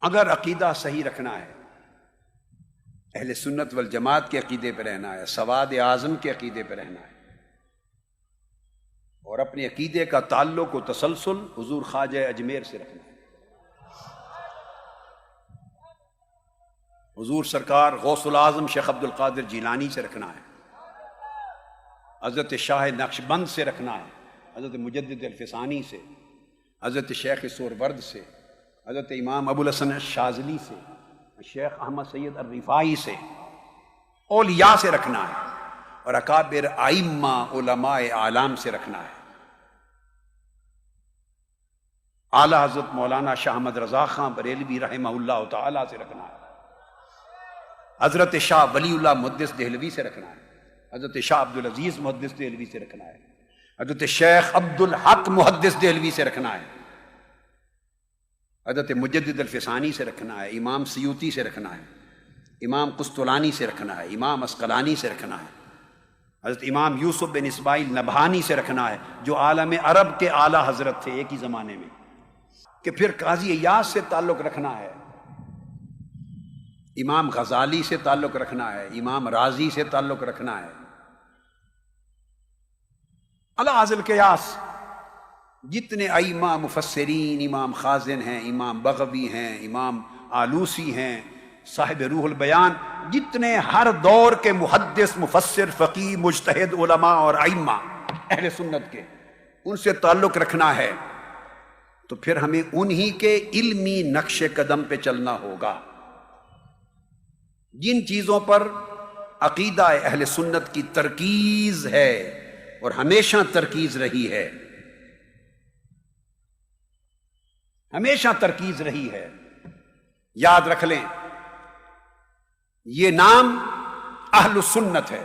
اگر عقیدہ صحیح رکھنا ہے، اہل سنت والجماعت کے عقیدے پہ رہنا ہے، سواد اعظم کے عقیدے پہ رہنا ہے، اور اپنے عقیدے کا تعلق و تسلسل حضور خواجہ اجمیر سے رکھنا ہے، حضور سرکار غوث العظم شیخ عبد القادر جیلانی سے رکھنا ہے، حضرت شاہ نقشبند سے رکھنا ہے، حضرت مجدد الفسانی سے، حضرت شیخ سورورد سے، حضرت امام ابو الحسن الشاذلی سے، شیخ احمد سید الرفاعی سے، اولیاء سے رکھنا ہے، اور اکابر ائمہ علماء اعلام سے رکھنا ہے، اعلیٰ حضرت مولانا شاہ احمد رضا خان بریلوی رحمہ اللہ تعالیٰ سے رکھنا ہے، حضرت شاہ ولی اللہ محدث دہلوی سے رکھنا ہے، حضرت شاہ عبدالعزیز محدث دہلوی سے رکھنا ہے، حضرت شیخ عبد الحق محدث دہلوی سے رکھنا ہے، حضرت مجدد الفسانی سے رکھنا ہے، امام سیوطی سے رکھنا ہے، امام قسطلانی سے رکھنا ہے، امام عسقلانی سے رکھنا ہے، حضرت امام یوسف بن اسماعیل نبہانی سے رکھنا ہے جو عالم عرب کے اعلیٰ حضرت تھے ایک ہی زمانے میں، کہ پھر قاضی ایاز سے تعلق رکھنا ہے، امام غزالی سے تعلق رکھنا ہے، امام رازی سے تعلق رکھنا ہے، اعلیٰ حضرت القیاس جتنے ائمہ مفسرین، امام خازن ہیں، امام بغوی ہیں، امام آلوسی ہیں، صاحب روح البیان، جتنے ہر دور کے محدث، مفسر، فقیہ، مجتہد علماء اور ائمہ اہل سنت کے، ان سے تعلق رکھنا ہے، تو پھر ہمیں انہی کے علمی نقش قدم پہ چلنا ہوگا۔ جن چیزوں پر عقیدہ اہل سنت کی ترکیز ہے اور ہمیشہ ترکیز رہی ہے، ہمیشہ ترکیز رہی ہے، یاد رکھ لیں، یہ نام اہل سنت ہے۔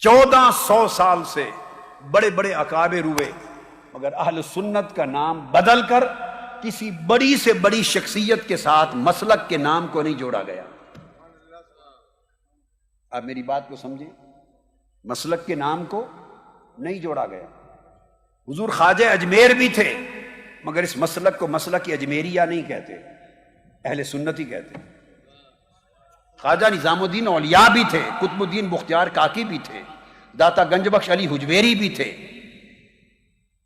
1400 سال سے بڑے بڑے اکابر ہوئے، مگر اہل سنت کا نام بدل کر کسی بڑی سے بڑی شخصیت کے ساتھ مسلک کے نام کو نہیں جوڑا گیا۔ آپ میری بات کو سمجھیں، مسلک کے نام کو نہیں جوڑا گیا۔ حضور خواجہ اجمیر بھی تھے، مگر اس مسلک کو مسلک اجمیریہ نہیں کہتے، اہل سنت ہی کہتے۔ خواجہ نظام الدین اولیاء بھی تھے، قطب الدین بختیار کاکی بھی تھے، داتا گنج بخش علی حجویری بھی تھے،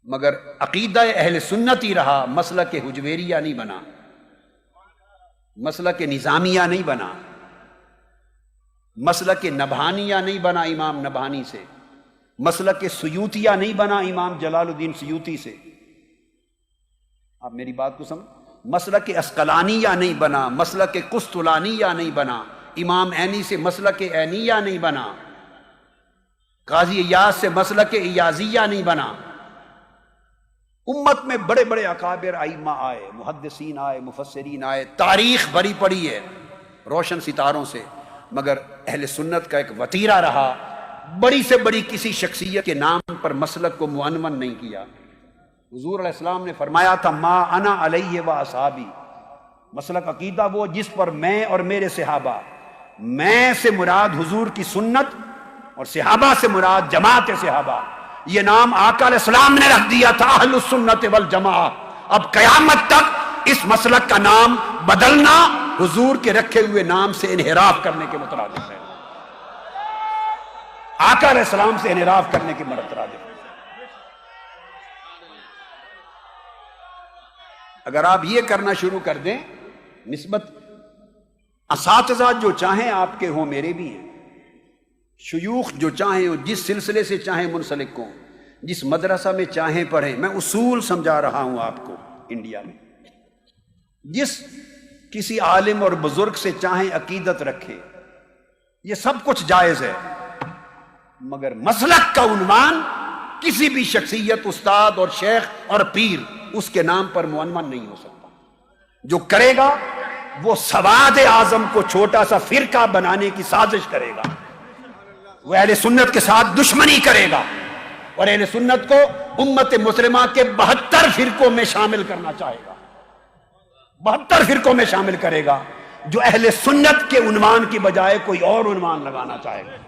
مگر عقیدہ اہل سنت ہی رہا، مسلک حجویریہ نہیں بنا، مسلک نظامیہ نہیں بنا، مسلک نبہانیہ نہیں بنا امام نبہانی سے، مسلک سیوطیہ نہیں بنا امام جلال الدین سیوطی سے۔ آپ میری بات کو سمجھ، مسلک عسقلانیہ نہیں بنا، مسلک قسطلانیہ نہیں بنا، امام عینی سے مسلک عینیہ نہیں بنا، قاضی ایاز سے مسلک ایازیہ نہیں بنا۔ امت میں بڑے بڑے اکابر ائمہ آئے، محدثین آئے، مفسرین آئے، تاریخ بھری پڑی ہے روشن ستاروں سے، مگر اہل سنت کا ایک وتیرہ رہا، بڑی سے بڑی کسی شخصیت کے نام پر مسلک کو معنون نہیں کیا۔ حضور علیہ السلام نے فرمایا تھا ما انا علیہ و اصحابی، مسلک عقیدہ وہ جس پر میں اور میرے صحابہ، میں سے مراد حضور کی سنت اور صحابہ سے مراد جماعت صحابہ، یہ نام آقا علیہ السلام نے رکھ دیا تھا اہل السنت والجماعہ۔ اب قیامت تک اس مسلک کا نام بدلنا حضور کے رکھے ہوئے نام سے انحراف کرنے کے مترادف ہے، آقا علیہ السلام سے انحراف کرنے کے مترادف ہے۔ اگر آپ یہ کرنا شروع کر دیں، نسبت اساتذہ جو چاہیں آپ کے ہوں، میرے بھی ہیں، شیوخ جو چاہیں ہوں، جس سلسلے سے چاہیں منسلک ہوں، جس مدرسہ میں چاہیں پڑھیں، میں اصول سمجھا رہا ہوں آپ کو انڈیا میں، جس کسی عالم اور بزرگ سے چاہیں عقیدت رکھیں، یہ سب کچھ جائز ہے، مگر مسلک کا عنوان کسی بھی شخصیت، استاد اور شیخ اور پیر اس کے نام پر معنون نہیں ہو سکتا۔ جو کرے گا وہ سواد اعظم کو چھوٹا سا فرقہ بنانے کی سازش کرے گا، وہ اہل سنت کے ساتھ دشمنی کرے گا، اور اہل سنت کو امت مسلمہ کے 72 فرقوں میں شامل کرنا چاہے گا، 72 فرقوں میں شامل کرے گا، جو اہل سنت کے عنوان کی بجائے کوئی اور عنوان لگانا چاہے گا۔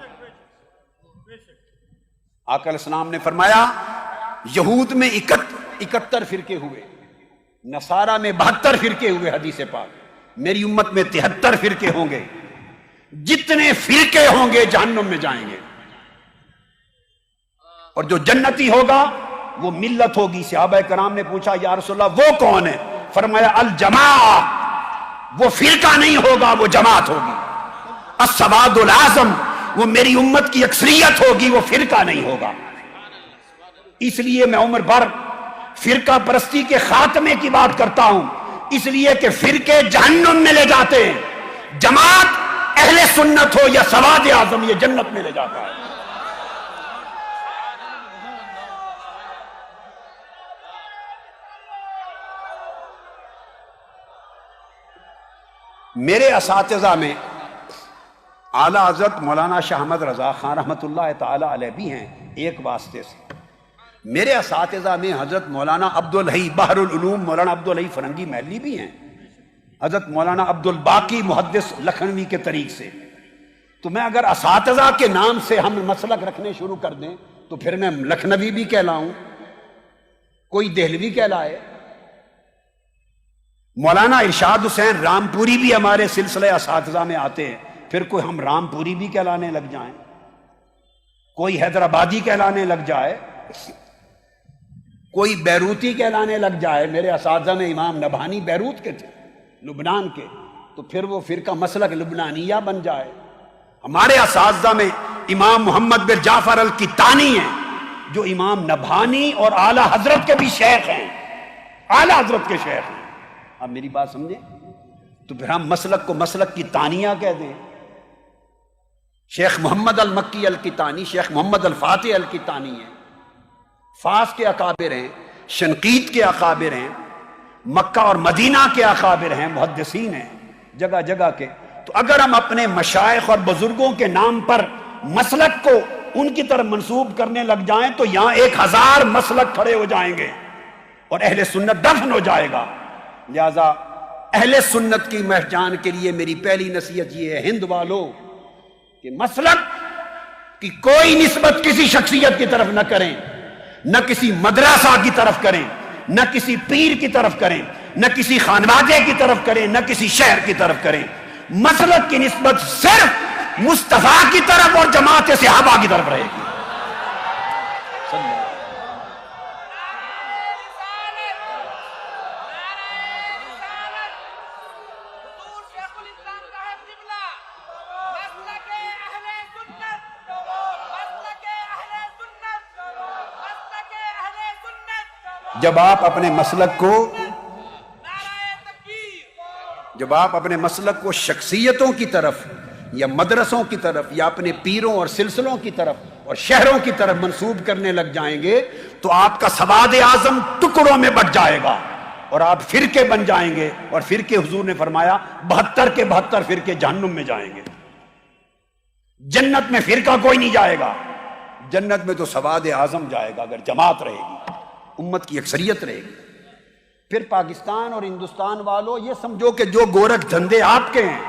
آقا علیہ السلام نے فرمایا یہود میں 71 فرقے ہوئے، نصارہ میں 72 فرقے ہوئے حدیث پاک، میری امت میں 73 فرقے ہوں گے، جتنے فرقے ہوں گے جہنم میں جائیں گے، اور جو جنتی ہوگا وہ ملت ہوگی۔ صحابہ کرام نے پوچھا یا رسول اللہ وہ کون ہے؟ فرمایا الجماع، وہ فرقہ نہیں ہوگا، وہ جماعت ہوگی۔ السواد العظم، وہ میری امت کی اکثریت ہوگی، وہ فرقہ نہیں ہوگا۔ اس لیے میں عمر بھر فرقہ پرستی کے خاتمے کی بات کرتا ہوں، اس لیے کہ فرقے جہنم میں لے جاتے ہیں، جماعت اہل سنت ہو یا سواد اعظم یہ جنت میں لے جاتا ہے۔ میرے اساتذہ میں اعلیٰ حضرت مولانا شاہ احمد رضا خان رحمۃ اللہ تعالی علیہ بھی ہیں ایک واسطے سے۔ میرے اساتذہ میں حضرت مولانا عبدالحی بحر العلوم مولانا عبدالحی فرنگی محلی بھی ہیں، حضرت مولانا عبدالباقی محدث لکھنوی کے طریق سے۔ تو میں اگر اساتذہ کے نام سے ہم مسلک رکھنے شروع کر دیں تو پھر میں لکھنوی بھی کہلاؤں، کوئی دہلوی کہلائے۔ مولانا ارشاد حسین رامپوری بھی ہمارے سلسلے اساتذہ میں آتے ہیں، پھر کوئی ہم رامپوری بھی کہلانے لگ جائیں، کوئی حیدرآبادی کہلانے لگ جائے، کوئی بیروتی کہلانے لگ جائے۔ میرے اساتذہ میں امام نبہانی بیروت کے تھے، لبنان کے، تو پھر وہ فرقہ مسلک لبنانیہ بن جائے۔ ہمارے اساتذہ میں امام محمد بن جعفر الکتانی ہیں جو امام نبہانی اور اعلیٰ حضرت کے بھی شیخ ہیں، اعلیٰ حضرت کے شیخ ہیں۔ اب میری بات سمجھیں، تو پھر ہم مسلک کو مسلک کی تانیہ کہہ دیں۔ شیخ محمد المکی الکتانی شیخ محمد الفاتح الکتانی ہیں، فاس کے اکابر ہیں، شنقیط کے اکابر ہیں، مکہ اور مدینہ کے اکابر ہیں، محدثین ہیں جگہ جگہ کے۔ تو اگر ہم اپنے مشائخ اور بزرگوں کے نام پر مسلک کو ان کی طرف منسوب کرنے لگ جائیں تو یہاں 1000 مسلک کھڑے ہو جائیں گے اور اہل سنت دفن ہو جائے گا۔ لہذا اہل سنت کی پہچان کے لیے میری پہلی نصیحت یہ ہے ہند والو کہ مسلک کی کوئی نسبت کسی شخصیت کی طرف نہ کریں، نہ کسی مدرسہ کی طرف کریں، نہ کسی پیر کی طرف کریں، نہ کسی خانوادے کی طرف کریں، نہ کسی شہر کی طرف کریں۔ مسلک کی نسبت صرف مصطفیٰ کی طرف اور جماعت صحابہ کی طرف رہے گی۔ جب آپ اپنے مسلک کو شخصیتوں کی طرف یا مدرسوں کی طرف یا اپنے پیروں اور سلسلوں کی طرف اور شہروں کی طرف منسوب کرنے لگ جائیں گے تو آپ کا سواد اعظم ٹکڑوں میں بٹ جائے گا اور آپ فرقے بن جائیں گے، اور فرقے حضور نے فرمایا 72 کے 72 فرقے جہنم میں جائیں گے۔ جنت میں فرقہ کوئی نہیں جائے گا، جنت میں تو سواد اعظم جائے گا اگر جماعت رہے گی، امت کی اکثریت رہے گی۔ پھر پاکستان اور ہندوستان والوں یہ سمجھو کہ جو گورکھ دھندے آپ کے ہیں،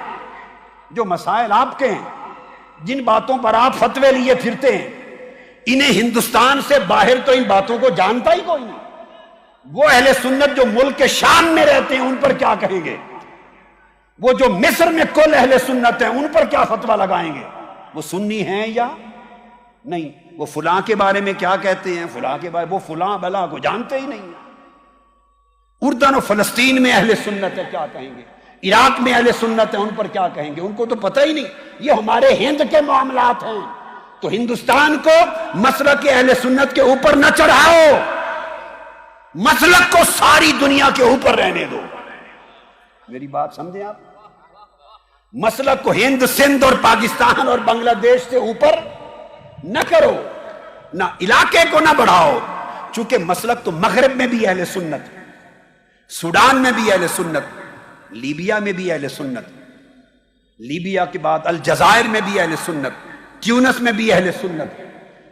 جو مسائل آپ کے ہیں، جن باتوں پر آپ فتوے لیے پھرتے ہیں، انہیں ہندوستان سے باہر تو ان باتوں کو جانتا ہی کوئی نہیں۔ وہ اہل سنت جو ملک کے شام میں رہتے ہیں ان پر کیا کہیں گے؟ وہ جو مصر میں کل اہل سنت ہیں ان پر کیا فتویٰ لگائیں گے؟ وہ سنی ہیں یا نہیں؟ وہ فلاں کے بارے میں کیا کہتے ہیں، فلاں کے بارے وہ فلاں بلا کو جانتے ہی نہیں۔ اردن و فلسطین میں اہل سنت ہے کیا کہیں گے؟ عراق میں اہل سنت ہے ان پر کیا کہیں گے؟ ان کو تو پتہ ہی نہیں۔ یہ ہمارے ہند کے معاملات ہیں، تو ہندوستان کو مسلک اہل سنت کے اوپر نہ چڑھاؤ، مسلک کو ساری دنیا کے اوپر رہنے دو۔ میری بات سمجھیں آپ؟ مسلک کو ہند، سندھ اور پاکستان اور بنگلہ دیش سے اوپر نہ کرو، نہ علاقے کو نہ بڑھاؤ، چونکہ مسلک تو مغرب میں بھی اہل سنت، سوڈان میں بھی اہل سنت، لیبیا میں بھی اہل سنت، لیبیا کے بعد الجزائر میں بھی اہل سنت، ٹیونس میں بھی اہل سنت،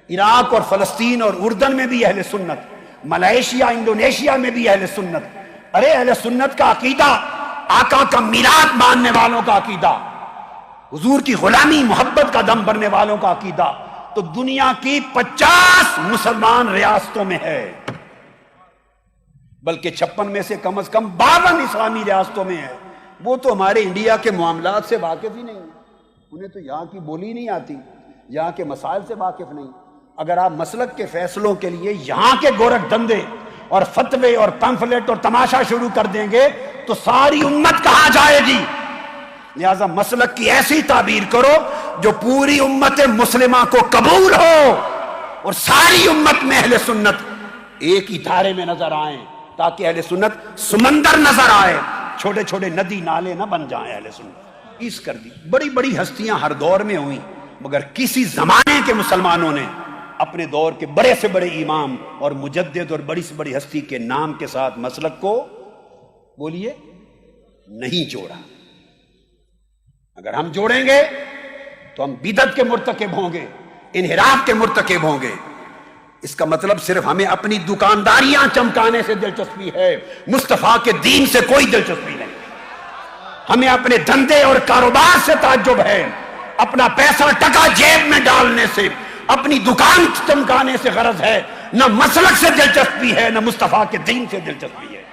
عراق اور فلسطین اور اردن میں بھی اہل سنت، ملائیشیا انڈونیشیا میں بھی اہل سنت۔ ارے اہل سنت کا عقیدہ آقا کا میلاد ماننے والوں کا عقیدہ، حضور کی غلامی محبت کا دم بھرنے والوں کا عقیدہ تو دنیا کی 50 مسلمان ریاستوں میں ہے۔ بلکہ 56 میں سے کم از کم 52 اسلامی ریاستوں میں ہے، وہ تو ہمارے انڈیا کے معاملات سے واقف ہی نہیں، انہیں تو یہاں کی بولی نہیں آتی، یہاں کے مسائل سے واقف نہیں۔ اگر آپ مسلک کے فیصلوں کے لیے یہاں کے گورکھ دھندے اور فتوے اور پمفلٹ اور تماشا شروع کر دیں گے تو ساری امت کہاں جائے گی؟ لہذا مسلک کی ایسی تعبیر کرو جو پوری امت مسلمہ کو قبول ہو اور ساری امت میں اہل سنت ایک ہی دھارے میں نظر آئیں، تاکہ اہل سنت سمندر نظر آئے، چھوٹے چھوٹے ندی نالے نہ بن جائیں۔ اہل سنت اس کر دی۔ بڑی بڑی ہستیاں ہر دور میں ہوئیں، مگر کسی زمانے کے مسلمانوں نے اپنے دور کے بڑے سے بڑے امام اور مجدد اور بڑی سے بڑی ہستی کے نام کے ساتھ مسلک کو بولیے نہیں جوڑا۔ اگر ہم جوڑیں گے تو ہم بدعت کے مرتکب ہوں گے، انحراف کے مرتکب ہوں گے۔ اس کا مطلب صرف ہمیں اپنی دکانداریاں چمکانے سے دلچسپی ہے، مصطفیٰ کے دین سے کوئی دلچسپی نہیں۔ ہمیں اپنے دھندے اور کاروبار سے تعجب ہے، اپنا پیسہ ٹکا جیب میں ڈالنے سے، اپنی دکان چمکانے سے غرض ہے، نہ مسلک سے دلچسپی ہے، نہ مصطفیٰ کے دین سے دلچسپی ہے۔